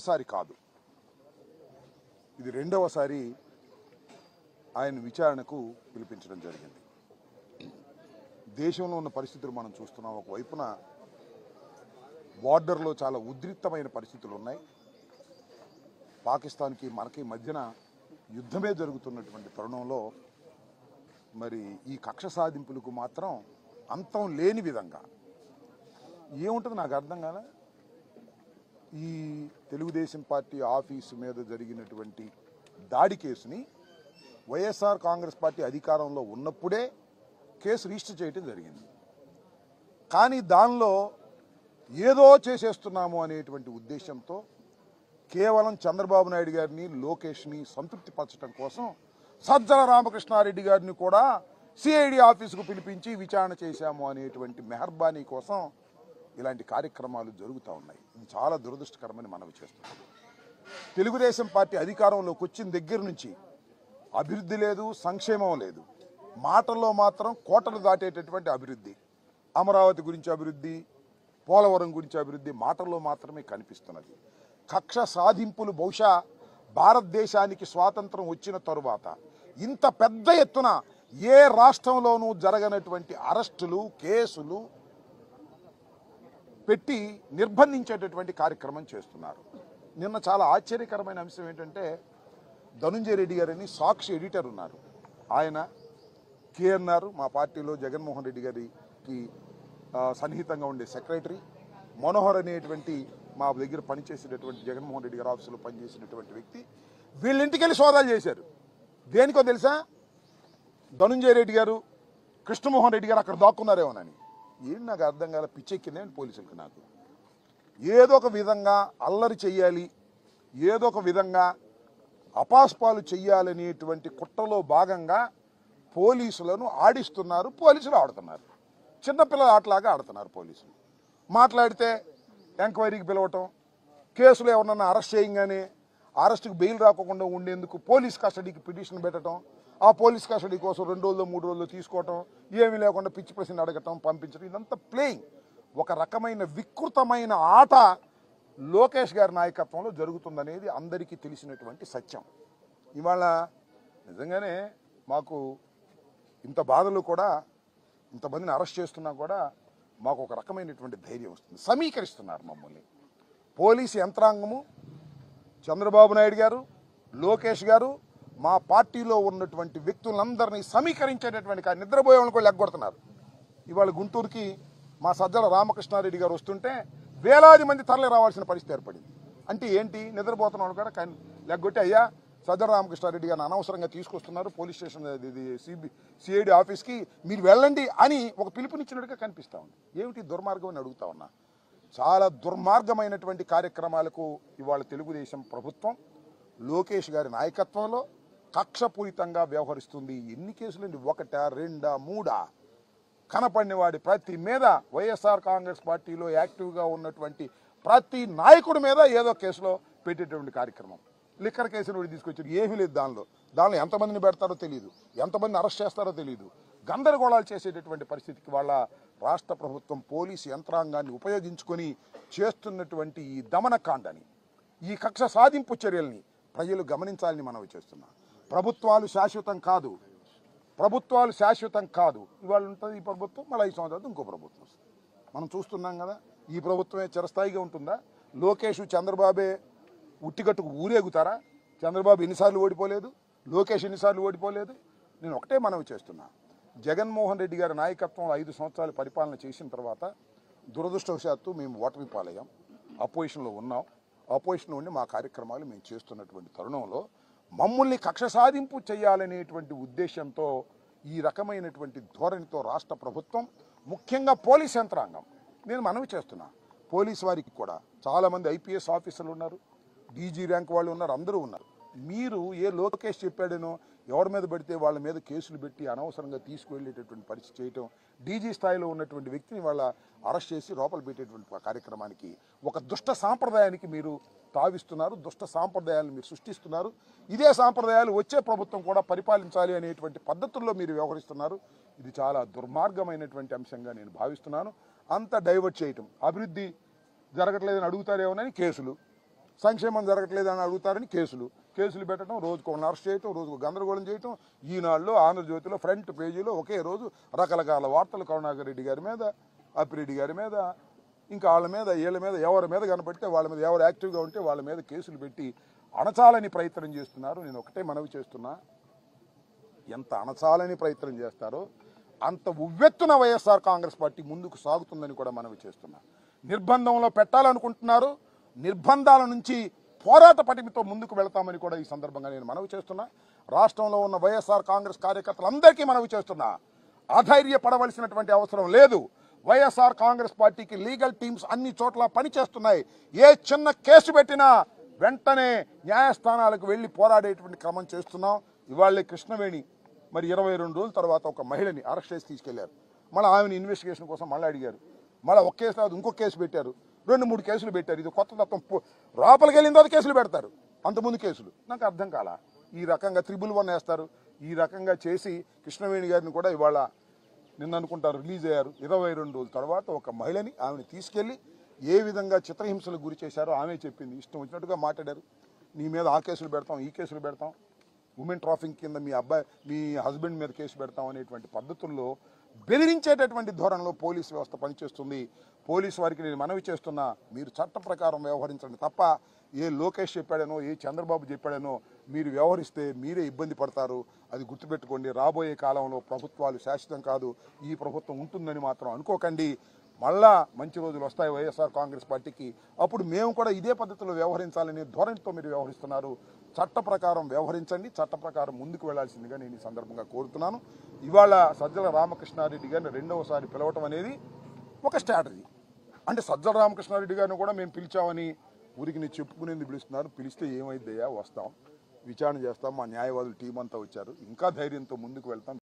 మొదటిసారి కాదు, ఇది రెండవసారి ఆయన విచారణకు పిలిపించడం జరిగింది. దేశంలో ఉన్న పరిస్థితులు మనం చూస్తున్నాం. ఒకవైపున బార్డర్లో చాలా ఉద్రిక్తమైన పరిస్థితులు ఉన్నాయి. పాకిస్తాన్కి మనకి మధ్యన యుద్ధమే జరుగుతున్నటువంటి తరుణంలో మరి ఈ కక్ష సాధింపులకు మాత్రం అంతం లేని విధంగా ఏముంటుంది నాకు అర్థం కాలే. ఈ తెలుగుదేశం పార్టీ ఆఫీసు మీద జరిగినటువంటి దాడి కేసుని వైఎస్ఆర్ కాంగ్రెస్ పార్టీ అధికారంలో ఉన్నప్పుడే కేసు రిజిస్టర్ చేయడం జరిగింది. కానీ దానిలో ఏదో చేసేస్తున్నాము అనేటువంటి ఉద్దేశంతో కేవలం చంద్రబాబు నాయుడు గారిని, లోకేష్ని సంతృప్తిపరచడం కోసం సజ్జల రామకృష్ణారెడ్డి గారిని కూడా సిఐడి ఆఫీసుకు పిలిపించి విచారణ చేశాము అనేటువంటి మెహర్బానీ కోసం ఇలాంటి కార్యక్రమాలు జరుగుతూ ఉన్నాయి. ఇది చాలా దురదృష్టకరమని మనవి చేస్తున్నాం. తెలుగుదేశం పార్టీ అధికారంలోకి వచ్చిన దగ్గర నుంచి అభివృద్ధి లేదు, సంక్షేమం లేదు. మాటల్లో మాత్రం కోటలు దాటేటటువంటి అభివృద్ధి, అమరావతి గురించి అభివృద్ధి, పోలవరం గురించి అభివృద్ధి మాటల్లో మాత్రమే కనిపిస్తున్నది. కక్ష సాధింపులు బహుశా భారతదేశానికి స్వాతంత్రం వచ్చిన తరువాత ఇంత పెద్ద ఎత్తున ఏ రాష్ట్రంలోనూ జరగనటువంటి అరెస్టులు, కేసులు పెట్టి నిర్బంధించేటటువంటి కార్యక్రమం చేస్తున్నారు. నిన్న చాలా ఆశ్చర్యకరమైన అంశం ఏంటంటే, ధనుంజయ రెడ్డి గారని సాక్షి ఎడిటర్ ఉన్నారు, ఆయన కేఎన్ఆర్ మా పార్టీలో జగన్మోహన్ రెడ్డి గారికి సన్నిహితంగా ఉండే సెక్రటరీ, మనోహర్ అనేటువంటి మా దగ్గర పనిచేసేటటువంటి జగన్మోహన్ రెడ్డి గారి ఆఫీసులో పనిచేసినటువంటి వ్యక్తి, వీళ్ళింటికి వెళ్ళి సోదాలు చేశారు. దేనికో తెలుసా? ధనుంజయ రెడ్డి గారు, కృష్ణమోహన్ రెడ్డి గారు అక్కడ దాక్కున్నారేమోనని. ఏంటి నాకు అర్థం కాల, పిచ్చెక్కిందే పోలీసులకు. నాకు ఏదో ఒక విధంగా అల్లరి చెయ్యాలి, ఏదో ఒక విధంగా అపాస్పాలు చెయ్యాలనేటువంటి కుట్రలో భాగంగా పోలీసులను ఆడిస్తున్నారు, పోలీసులు ఆడుతున్నారు. చిన్నపిల్లల ఆటలాగా ఆడుతున్నారు పోలీసులు. మాట్లాడితే ఎంక్వైరీకి పిలవటం, కేసులో ఎవరన్నా అరెస్ట్ చేయగానే అరెస్టుకు బెయిల్ రాకుండా ఉండేందుకు పోలీస్ కస్టడీకి పిటిషన్ పెట్టడం, ఆ పోలీస్ కస్టడీ కోసం 2 రోజులు 3 రోజులు తీసుకోవటం, ఏమీ లేకుండా పిచ్చి ప్రశ్న అడగటం, పంపించడం, ఇదంతా ప్లేయింగ్. ఒక రకమైన వికృతమైన ఆట లోకేష్ గారి నాయకత్వంలో జరుగుతుందనేది అందరికీ తెలిసినటువంటి సత్యం. ఇవాళ నిజంగానే మాకు ఇంత బాధలు కూడా, ఇంతమందిని అరెస్ట్ చేస్తున్నా కూడా మాకు ఒక రకమైనటువంటి ధైర్యం వస్తుంది. సమీకరిస్తున్నారు మమ్మల్ని పోలీసు యంత్రాంగము, చంద్రబాబు నాయుడు గారు, లోకేష్ గారు, మా పార్టీలో ఉన్నటువంటి వ్యక్తులందరినీ సమీకరించేటటువంటి నిద్రపోయే వాళ్ళని కూడా లెగ్గొడుతున్నారు. ఇవాళ గుంటూరుకి మా సజ్జల రామకృష్ణారెడ్డి గారు వస్తుంటే వేలాది మంది తరలి రావాల్సిన పరిస్థితి ఏర్పడింది. అంటే ఏంటి? నిద్రపోతున్న వాళ్ళు కూడా లెగ్గొట్టి, అయ్యా సజ్జల రామకృష్ణారెడ్డి గారిని అనవసరంగా తీసుకొస్తున్నారు పోలీస్ స్టేషన్ సిఐడి ఆఫీస్కి, మీరు వెళ్ళండి అని ఒక పిలుపునిచ్చినట్టుగా కనిపిస్తూ ఉంది. ఏమిటి దుర్మార్గం అని అడుగుతా ఉన్నా. చాలా దుర్మార్గమైనటువంటి కార్యక్రమాలకు ఇవాళ తెలుగుదేశం ప్రభుత్వం లోకేష్ గారి నాయకత్వంలో కక్షపూరితంగా వ్యవహరిస్తుంది. ఎన్ని కేసులండి? 1, 2, 3 కనపడిన వాడి ప్రతి మీద, వైఎస్ఆర్ కాంగ్రెస్ పార్టీలో యాక్టివ్గా ఉన్నటువంటి ప్రతి నాయకుడి మీద ఏదో కేసులో పెట్టేటువంటి కార్యక్రమం. లిక్కర్ కేసును తీసుకొచ్చారు, ఏమీ లేదు దానిలో ఎంతమందిని పెడతారో తెలియదు, ఎంతమందిని అరెస్ట్ చేస్తారో తెలియదు. గందరగోళాలు చేసేటటువంటి పరిస్థితికి వాళ్ళ రాష్ట్ర ప్రభుత్వం పోలీసు యంత్రాంగాన్ని ఉపయోగించుకొని చేస్తున్నటువంటి ఈ దమనకాండని, ఈ కక్ష సాధింపు చర్యల్ని ప్రజలు గమనించాలని మనవి చేస్తున్నాం. ప్రభుత్వాలు శాశ్వతం కాదు, ప్రభుత్వాలు శాశ్వతం కాదు. ఇవాళ ఉంటుంది ఈ ప్రభుత్వం, మళ్ళీ 5 సంవత్సరాలు ఇంకో ప్రభుత్వం వస్తుంది. మనం చూస్తున్నాం కదా, ఈ ప్రభుత్వమే చిరస్థాయిగా ఉంటుందా? లోకేష్ చంద్రబాబే ఉట్టిగట్టుకు ఊరేగుతారా? చంద్రబాబు ఎన్నిసార్లు ఓడిపోలేదు, లోకేష్ ఎన్నిసార్లు ఓడిపోలేదు. నేను ఒకటే మనవి చేస్తున్నా, జగన్మోహన్ రెడ్డి గారి నాయకత్వంలో 5 సంవత్సరాలు పరిపాలన చేసిన తర్వాత దురదృష్టవశాత్తు మేము ఓటమి పాలయ్యాం, అపోజిషన్లో ఉన్నాం. అపోజిషన్లో ఉండి మా కార్యక్రమాలు మేము చేస్తున్నటువంటి తరుణంలో మమ్మల్ని కక్ష సాధింపు చేయాలనేటువంటి ఉద్దేశంతో ఈ రకమైనటువంటి ధోరణితో రాష్ట్ర ప్రభుత్వం, ముఖ్యంగా పోలీస్ యంత్రాంగం, నేను మనవి చేస్తున్నా, పోలీస్ వారికి కూడా చాలామంది ఐపీఎస్ ఆఫీసర్లు ఉన్నారు, డీజీ ర్యాంక్ వాళ్ళు ఉన్నారు, అందరూ ఉన్నారు. మీరు ఏ లోకేష్ చెప్పాడనో ఎవరి మీద పడితే వాళ్ళ మీద కేసులు పెట్టి అనవసరంగా తీసుకువెళ్ళేటటువంటి పరిస్థితి చేయటం, డీజీ స్థాయిలో ఉన్నటువంటి వ్యక్తిని వాళ్ళ అరెస్ట్ చేసి లోపల పెట్టేటువంటి కార్యక్రమానికి, ఒక దుష్ట సాంప్రదాయానికి మీరు తావిస్తున్నారు, దుష్ట సాంప్రదాయాలను మీరు సృష్టిస్తున్నారు. ఇదే సాంప్రదాయాలు వచ్చే ప్రభుత్వం కూడా పరిపాలించాలి అనేటువంటి పద్ధతుల్లో మీరు వ్యవహరిస్తున్నారు. ఇది చాలా దుర్మార్గమైనటువంటి అంశంగా నేను భావిస్తున్నాను. అంత డైవర్ట్ చేయటం, అభివృద్ధి జరగట్లేదని అడుగుతారేమోనని కేసులు, సంక్షేమం జరగట్లేదని అడుగుతారని కేసులు పెట్టడం, రోజుకు అరెస్ట్ చేయటం, రోజుకు గందరగోళం చేయటం. ఈనాడులో, ఆంధ్రజ్యోతిలో ఫ్రంట్ పేజీలో ఒకే రోజు రకరకాల వార్తలు కరుణాకర్ రెడ్డి గారి మీద, అప్పిరెడ్డి గారి మీద, ఇంకా వాళ్ళ మీద, వీళ్ళ మీద, ఎవరి మీద కనపడితే వాళ్ళ మీద, ఎవరు యాక్టివ్గా ఉంటే వాళ్ళ మీద కేసులు పెట్టి అణచాలని ప్రయత్నం చేస్తున్నారు. నేను ఒకటే మనవి చేస్తున్నా, ఎంత అణచాలని ప్రయత్నం చేస్తారో అంత ఉవ్వెత్తున వైఎస్ఆర్ కాంగ్రెస్ పార్టీ ముందుకు సాగుతుందని కూడా మనవి చేస్తున్నా. నిర్బంధంలో పెట్టాలనుకుంటున్నారు, నిర్బంధాల నుంచి పోరాట పటిమతో ముందుకు వెళతామని కూడా ఈ సందర్భంగా నేను మనవి చేస్తున్నా. రాష్ట్రంలో ఉన్న వైఎస్ఆర్ కాంగ్రెస్ కార్యకర్తలందరికీ మనవి చేస్తున్నా, అధైర్యపడవలసినటువంటి అవసరం లేదు. వైఎస్ఆర్ కాంగ్రెస్ పార్టీకి లీగల్ టీమ్స్ అన్ని చోట్ల పనిచేస్తున్నాయి. ఏ చిన్న కేసు పెట్టినా వెంటనే న్యాయస్థానాలకు వెళ్ళి పోరాడేటువంటి క్రమం చేస్తున్నాం. ఇవాళ కృష్ణవేణి మరి 22 రోజుల తర్వాత ఒక మహిళని అరెస్ట్ చేసి తీసుకెళ్లారు. మళ్ళీ ఆమెను ఇన్వెస్టిగేషన్ కోసం మళ్ళీ అడిగారు. మళ్ళీ ఒక కేసు తర్వాత ఇంకొక కేసు పెట్టారు, 2-3 కేసులు పెట్టారు. ఇది కొత్త తత్వం. లోపలికి వెళ్ళిన తర్వాత కేసులు పెడతారు, అంతకుముందు కేసులు. నాకు అర్థం కాల. ఈ రకంగా 111 వేస్తారు. ఈ రకంగా చేసి కృష్ణవేణి గారిని కూడా ఇవాళ నిన్న అనుకుంటారు రిలీజ్ అయ్యారు. 22 రోజుల తర్వాత ఒక మహిళని, ఆమెను తీసుకెళ్లి ఏ విధంగా చిత్రహింసలకు గురి చేశారో ఆమె చెప్పింది. ఇష్టం వచ్చినట్టుగా మాట్లాడారు. నీ మీద ఆ కేసులు పెడతాం, ఈ కేసులు పెడతాం, ఉమెన్ ట్రాఫింగ్ కింద మీ హస్బెండ్ మీద కేసు పెడతాం అనేటువంటి పద్ధతుల్లో బెదిరించేటటువంటి ధోరణిలో పోలీసు వ్యవస్థ పనిచేస్తుంది. పోలీసు వారికి నేను మనవి చేస్తున్నా, మీరు చట్ట ప్రకారం వ్యవహరించండి తప్ప ఏ లోకేష్ చెప్పాడనో, ఏ చంద్రబాబు చెప్పాడనో మీరు వ్యవహరిస్తే మీరే ఇబ్బంది పడతారు. అది గుర్తుపెట్టుకోండి. రాబోయే కాలంలో ప్రభుత్వాలు శాశ్వతం కాదు. ఈ ప్రభుత్వం ఉంటుందని మాత్రం అనుకోకండి. మళ్ళా మంచి రోజులు వస్తాయి వైఎస్ఆర్ కాంగ్రెస్ పార్టీకి. అప్పుడు మేము కూడా ఇదే పద్ధతిలో వ్యవహరించాలనే ధోరణితో మీరు వ్యవహరిస్తున్నారు. చట్ట ప్రకారం వ్యవహరించండి, చట్ట ప్రకారం ముందుకు వెళ్లాల్సిందిగా నేను ఈ సందర్భంగా కోరుతున్నాను. ఇవాళ సజ్జల రామకృష్ణారెడ్డి గారిని రెండవసారి పిలవటం అనేది ఒక స్ట్రాటజీ. అంటే సజ్జల రామకృష్ణారెడ్డి గారిని కూడా మేము పిలిచామని ఊరికి నేను చెప్పుకునేది పిలుస్తున్నారు. పిలిస్తే ఏమైందయ్యా, వస్తాం, విచారణ చేస్తాం, మా న్యాయవాదులు టీం అంతా వచ్చారు, ఇంకా ధైర్యంతో ముందుకు వెళ్తాం.